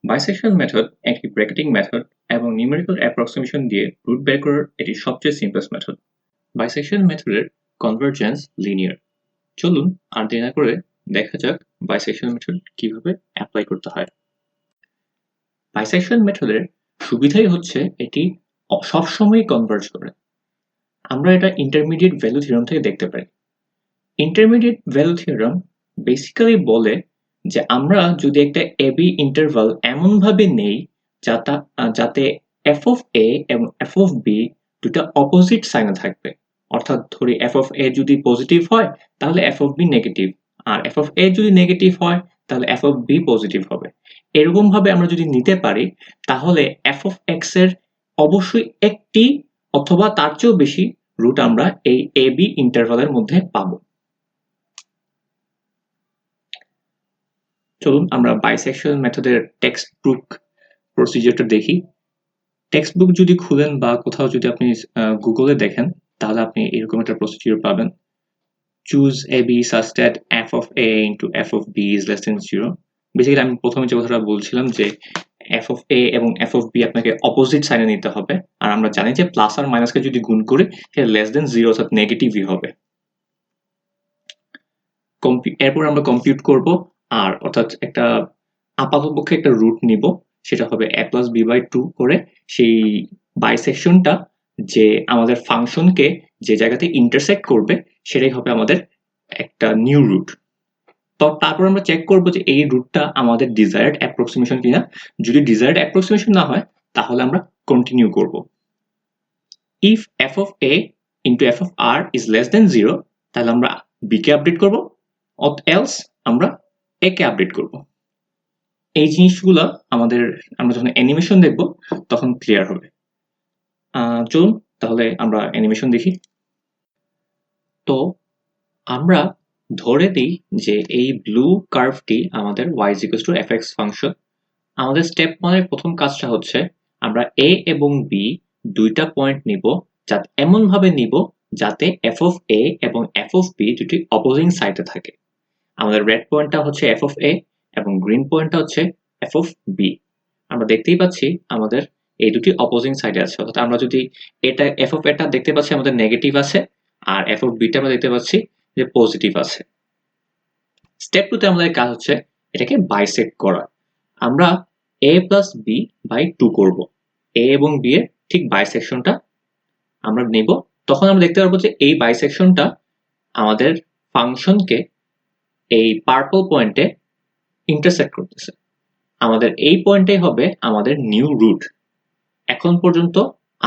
Bisection method একটি ব্র্যাকেটিং method এবং numerical approximation দিয়ে রুট বের করার এটি সবচেয়ে সিম্পলেস্ট মেথড। বাইসেকশন মেথডের কনভারজেন্স লিনিয়ার। চলুন আর দেরি না করে দেখা যাক বাইসেকশন মেথড কিভাবে অ্যাপ্লাই করতে হয়। বাইসেকশন মেথডের সুবিধাই হচ্ছে এটি সবসময় কনভার্জ করে। আমরা এটা ইন্টারমিডিয়েট ভ্যালু থিওরাম থেকে দেখতে পাই। ইন্টারমিডিয়েট ভ্যালু থিওরাম বেসিক্যালি বলে যে আমরা যদি একটা এবি ইন্টারভাল এমনভাবে নেই যাতে এফ অফ এ এবং এফ অফ বি দুটো অপোজিট সাইনে থাকবে, অর্থাৎ ধরি এফ অফ এ যদি পজিটিভ হয় তাহলে এফ অফ বি নেগেটিভ, আর এফ অফ এ যদি নেগেটিভ হয় তাহলে এফ অফ বি পজিটিভ হবে। এরকম ভাবে আমরা যদি নিতে পারি তাহলে এফ অফ এক্স এর অবশ্যই একটি অথবা তার চেয়েও বেশি রুট আমরা এই এবি ইন্টারভালের মধ্যে পাবো। চলুন আমরা বাইসেকশন মেথডের টেক্সট বুক প্রসিজারটা দেখি। টেক্সট বুক যদি খুলেন বা কোথাও যদি আপনি গুগলে দেখেন তাহলে আপনি এরকম একটা প্রসিজার পাবেন। Choose A B such that f of a into f of b is less than 0। Basically আমি প্রথমে যে কথাটা বলছিলাম যে f of a এবং f of b আপনাকে অপোজিট সাইনে নিতে হবে, আর আমরা জানি যে প্লাস আর মাইনাসকে যদি গুণ করি সেটা লেস দেন 0 অর্থাৎ নেগেটিভই হবে। এরপর আমরা কম্পিউট করব, আর অর্থাৎ একটা আপাতপক্ষে একটা রুট নিব, সেটা হবে a plus b by 2 করে সেই বাইসেকশনটা যে আমাদের ফাংশনকে যে জায়গাতে ইন্টারসেক্ট করবে সেটাই হবে আমাদের একটা নিউ রুট। তো তারপর আমরা চেক করব যে এই রুটটা আমাদের ডিজায়ার্ড অ্যাপ্রক্সিমেশন কিনা। যদি ডিজায়ার্ড অ্যাপ্রক্সিমেশন না হয় তাহলে আমরা কন্টিনিউ করব। If f of a into f of r is less than 0 তাহলে আমরা b কে আপডেট করব, এলস আমরা a কে আপডেট করব। এই জিনিসগুলো আমরা যখন অ্যানিমেশন দেখব তখন ক্লিয়ার হবে। চলুন তাহলে আমরা অ্যানিমেশন দেখি। তো আমরা ধরে দিই যে এই ব্লু কার্ভটি আমাদের y is equals to fx function. আমাদের স্টেপ 1 এর প্রথম কাজটা হচ্ছে আমরা a এবং b দুইটা পয়েন্ট নিব, এমন ভাবে নিব যাতে f of a এবং f of b দুটি অপোজিং সাইডে থাকে। আমাদের রেড পয়েন্টটা হচ্ছে f of a এবং গ্রিন পয়েন্টটা হচ্ছে f of b। আমরা দেখতেই পাচ্ছি আমাদের এই দুটি অপোজিং সাইডে আছে, অর্থাৎ আমরা যদি এটা f of a টা দেখতে পাচ্ছি আমাদের নেগেটিভ আছে, আর f of b টা আমরা দেখতে পাচ্ছি যে পজিটিভ আছে। স্টেপ 2 তে আমাদের কাজ হচ্ছে এটাকে বাইসেক্ট করা। আমরা a plus b by 2 করব। a এবং b এর ঠিক বাইসেকশনটা আমরা নেব, তখন আমরা দেখতে পারবো যে এই বাইসেকশনটা আমাদের ফাংশনকে এই পার্পল পয়েন্টে ইন্টারসেক্ট করতেছে। আমাদের এই পয়েন্টটাই হবে আমাদের নিউ রুট। এখন পর্যন্ত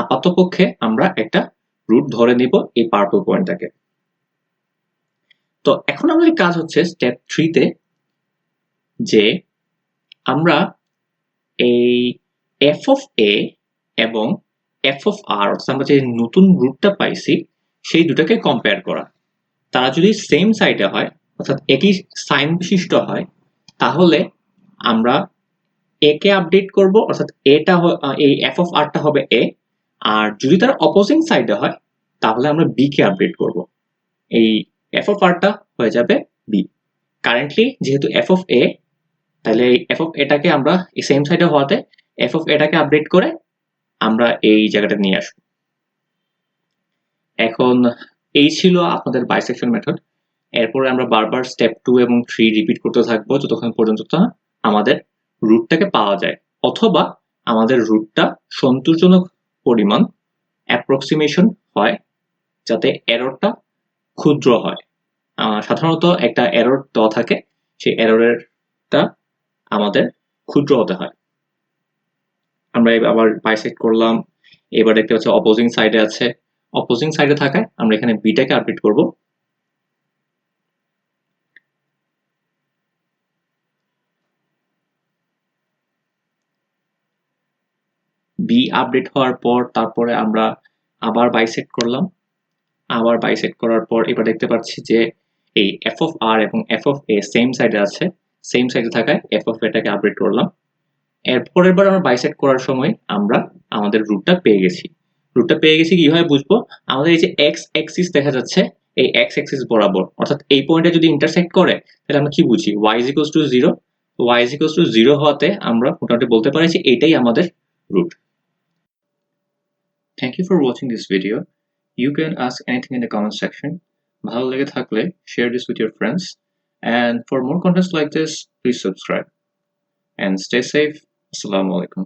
আপাতপক্ষে আমরা একটা রুট ধরে নিব এই পার্পল পয়েন্টটাকে। তো এখন আমাদের কাজ হচ্ছে স্টেপ 3 তে যে আমরা এই f of a এবং f of r অর্থাৎ আমরা যে নতুন রুটটা পাইছি সেই দুটাকে কম্পেয়ার করা। তারা যদি সেম সাইডে হয় অর্থাৎ একই সাইন বিশিষ্ট হয় তাহলে আমরা a কে আপডেট করব, অর্থাৎ এই f of r টা হবে a, আর যদি তারা অপোজিং সাইডে হয় তাহলে আমরা b কে আপডেট করব। এই f of r টা হয়ে যাবে b। কারেন্টলি যেহেতু f of a, তাহলে এই f of a টাকে আমরা এই সেম সাইডে হওয়াতে f of a টাকে আপডেট করে আমরা এই জায়গাটা নিয়ে আসব। এখন এই ছিল আপনাদের বাইসেকশন মেথড। এরপরে আমরা বারবার স্টেপ 2 এবং 3 রিপিট করতে থাকবো যতক্ষণ পর্যন্ত আমাদের রুটটাকে পাওয়া যায়, অথবা আমাদের রুটটা সন্তোষজনক পরিমাণ অ্যাপ্রক্সিমেশন হয় যাতে এররটা ক্ষুদ্র হয়। সাধারণত একটা এরর দেওয়া থাকে, সেই এররটা আমাদের ক্ষুদ্র হতে হয়। আমরা আবার বাইসেক্ট করলাম, এবার দেখতে পাচ্ছি অপোজিং সাইডে আছে। অপোজিং সাইডে থাকায় আমরা এখানে বিটাকে আপডেট করব। বি আপডেট হওয়ার পর তারপরে আমরা আবার বাইসেক্ট করলাম। আবার বাইসেক্ট করার পর এবার দেখতে পাচ্ছি যে এই f of r এবং f of a সেম সাইডে আছে। সেম সাইডে থাকায় f of a টাকে আপডেট করলাম। এরপরের বার আমরা বাইসেক্ট করার সময় আমরা আমাদের রুটটা পেয়ে গেছি। রুটটা পেয়ে গেছি কিভাবে বুঝবো? আমাদের এই যে x অ্যাক্সিস দেখা যাচ্ছে, এই x অ্যাক্সিস বরাবর অর্থাৎ এই পয়েন্টে যদি ইন্টারসেক্ট করে তাহলে আমরা কি বুঝি y is equals to 0। y is equals to 0 হওয়াতে আমরা মোটামুটি বলতে পারি যে এটাই আমাদের root. Thank you for watching this video. You can ask anything in the comment section. ভালো লেগে থাকলে share this with your friends, and for more contents like this please subscribe and stay safe. Assalamu alaikum.